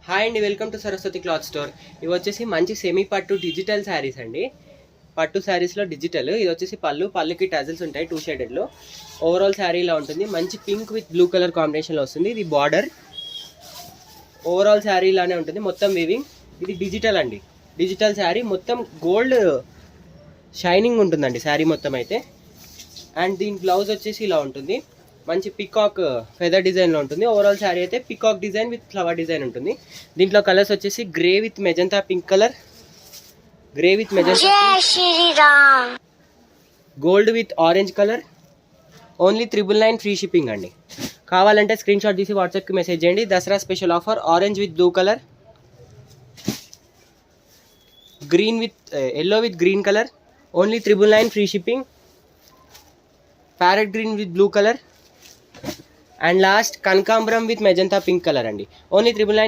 Hi అండి, welcome to Saraswati cloth store. ఇవి వచ్చేసి మంచి సెమీ పట్టు డిజిటల్ శారీస్ అండి. పట్టు శారీస్లో డిజిటల్. ఇది వచ్చేసి పళ్ళుకి టజల్స్ ఉంటాయి 2 షేడెడ్లో. ఓవరాల్ శారీ ఇలా ఉంటుంది. మంచి పింక్ విత్ బ్లూ కలర్ కాంబినేషన్లో వస్తుంది. ఇది బార్డర్. ఓవరాల్ శారీ ఇలానే ఉంటుంది, మొత్తం వీవింగ్. ఇది డిజిటల్ అండి, డిజిటల్ శారీ మొత్తం గోల్డ్ షైనింగ్ ఉంటుందండి శారీ మొత్తం అయితే. అండ్ దీని బ్లౌజ్ వచ్చేసి ఇలా ఉంటుంది, మంచి పికాక్ ఫెదర్ డిజైన్లో ఉంటుంది. ఓవరాల్ శారీ అయితే peacock design with flower design ఉంటుంది. దీంట్లో కలర్స్ వచ్చేసి grey with magenta pink colour, grey with magenta, gold with orange colour. Only 999 free shipping అండి. కావాలంటే స్క్రీన్ షాట్ తీసి వాట్సాప్కి మెసేజ్ చేయండి. Dasara special offer orange with blue colour, green with yellow with green colour. Only 999 free shipping. Parrot green with blue colour. And last కనకాంబరం with magenta pink colour అండి. Only 999.